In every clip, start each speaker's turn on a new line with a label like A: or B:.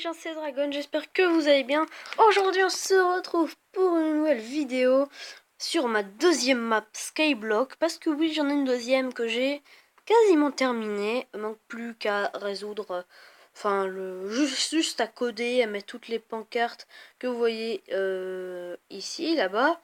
A: gens, c'est Dragon, j'espère que vous allez bien. Aujourd'hui on se retrouve pour une nouvelle vidéo sur ma deuxième map Skyblock. Parce que oui, j'en ai une deuxième que j'ai quasiment terminée. Il manque plus qu'à résoudre, juste à coder, à mettre toutes les pancartes que vous voyez ici, là-bas.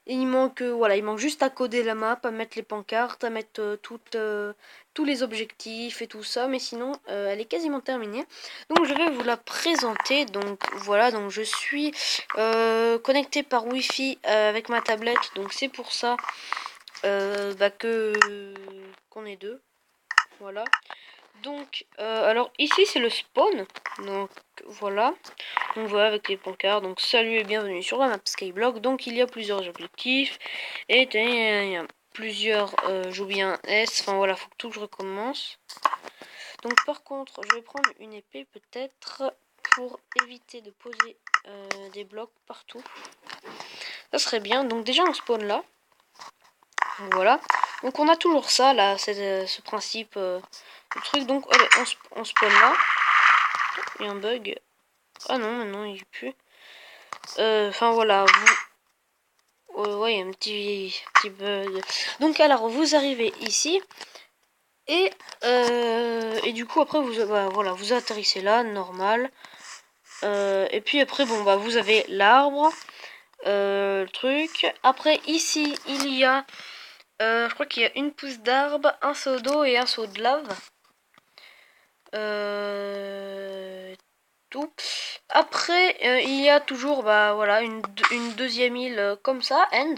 A: Et il manque, il manque juste à coder la map, à mettre les pancartes, à mettre tous les objectifs et tout ça. Mais sinon, elle est quasiment terminée. Donc je vais vous la présenter. Donc voilà, donc je suis connecté par Wi-Fi avec ma tablette. Donc c'est pour ça qu'on est deux. Voilà. Donc, alors ici c'est le spawn. Donc voilà. Donc voilà avec les pancartes. Donc salut et bienvenue sur la map Skyblock. Donc il y a plusieurs objectifs. Et il y a plusieurs. J'oublie un S. Enfin voilà, faut que tout je recommence. Donc par contre, je vais prendre une épée peut-être pour éviter de poser des blocs partout. Ça serait bien. Donc déjà on spawn là. Voilà. Donc on a toujours ça là, ce principe de truc. Donc allez, on spawn là. Il y a un bug. Ah non, maintenant il n'y a plus. Enfin voilà, ouais, il y a un petit bug. Donc alors vous arrivez ici. Et du coup après vous atterrissez là, normal. Et puis après bon bah vous avez l'arbre. Le truc. Après ici il y a je crois qu'il y a une pousse d'arbre, un seau d'eau et un seau de lave. Tout. Après il y a toujours une deuxième île comme ça, end.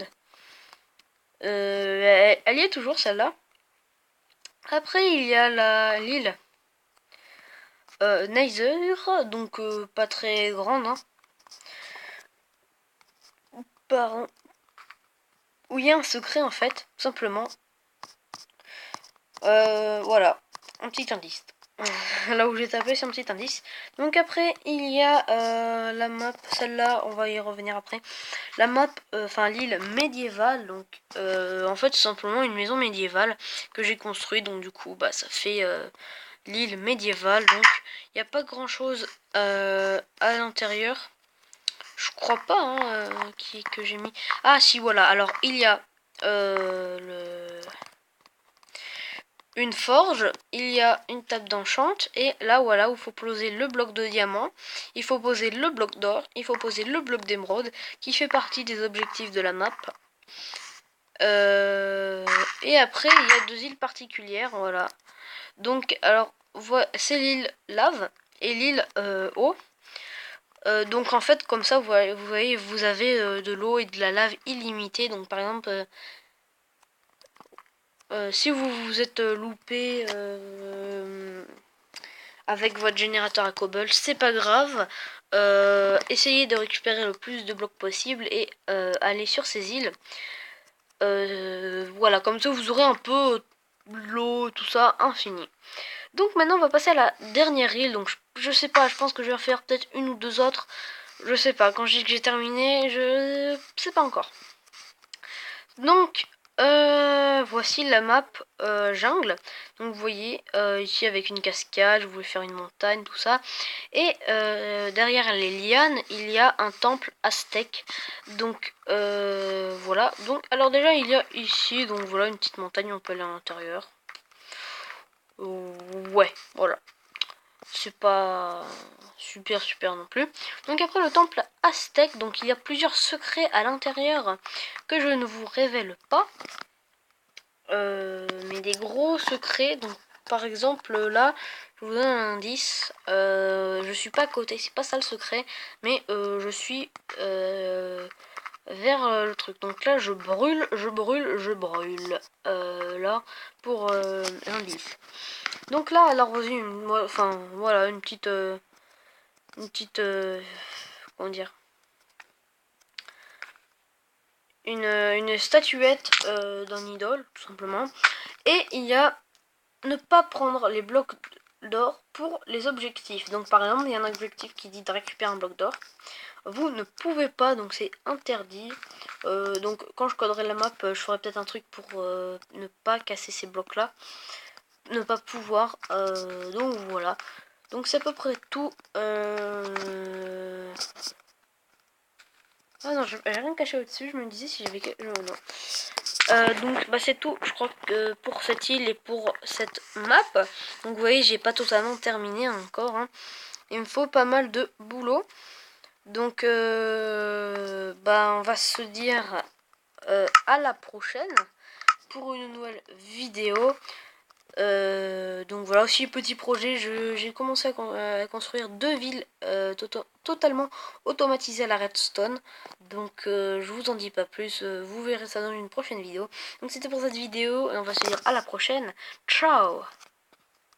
A: Elle y est toujours celle-là. Après il y a l'île Nether, donc pas très grande, hein. Où il y a un secret en fait, tout simplement. Voilà, un petit indice. Là où j'ai tapé, c'est un petit indice. Donc après, il y a la map, celle-là, on va y revenir après. La map, l'île médiévale. Donc, en fait, c'est simplement une maison médiévale que j'ai construite. Donc, du coup, bah, ça fait l'île médiévale. Donc, il n'y a pas grand-chose à l'intérieur. Je crois pas hein, que j'ai mis. Ah, si, voilà. Alors, il y a une forge, il y a une table d'enchant et là voilà où il faut poser le bloc de diamant, il faut poser le bloc d'or, il faut poser le bloc d'émeraude qui fait partie des objectifs de la map. Et après il y a deux îles particulières, voilà. Donc alors c'est l'île lave et l'île eau. Donc en fait comme ça vous voyez vous avez de l'eau et de la lave illimitée. Donc par exemple si vous vous êtes loupé avec votre générateur à cobble, c'est pas grave. Essayez de récupérer le plus de blocs possible et aller sur ces îles. Voilà, comme ça vous aurez un peu l'eau, tout ça, infini. Donc maintenant on va passer à la dernière île. Donc je sais pas, je pense que je vais faire peut-être une ou deux autres. Je sais pas, quand je dis que j'ai terminé, je sais pas encore. Donc voici la map jungle. Donc vous voyez ici avec une cascade, je voulais faire une montagne, tout ça. Et derrière les lianes, il y a un temple aztèque. Donc voilà. Donc alors déjà il y a ici donc voilà une petite montagne, on peut aller à l'intérieur. Ouais, voilà. C'est pas super non plus. Donc après le temple aztèque, donc il y a plusieurs secrets à l'intérieur que je ne vous révèle pas. Mais des gros secrets. Donc par exemple là, je vous donne un indice. Je suis pas à côté, c'est pas ça le secret, mais je suis vers le truc. Donc là je brûle. Là pour l'indice. Donc là alors voilà une petite comment dire, une statuette d'un idole tout simplement. Et il y a ne pas prendre les blocs d'or pour les objectifs. Donc par exemple il y a un objectif qui dit de récupérer un bloc d'or, vous ne pouvez pas, donc c'est interdit. Donc quand je coderai la map je ferai peut-être un truc pour ne pas casser ces blocs là, ne pas pouvoir, donc voilà. Donc c'est à peu près tout. Ah non, j'ai rien caché au-dessus, je me disais si j'avais... non. Donc bah c'est tout, je crois que pour cette île et pour cette map. Donc vous voyez, j'ai pas totalement terminé encore. Hein. Il me faut pas mal de boulot. Donc bah on va se dire à la prochaine pour une nouvelle vidéo. Donc voilà, aussi petit projet, j'ai commencé à construire 2 villes totalement automatisées à la redstone. Donc je vous en dis pas plus, vous verrez ça dans une prochaine vidéo. Donc c'était pour cette vidéo, et on va se dire à la prochaine. Ciao!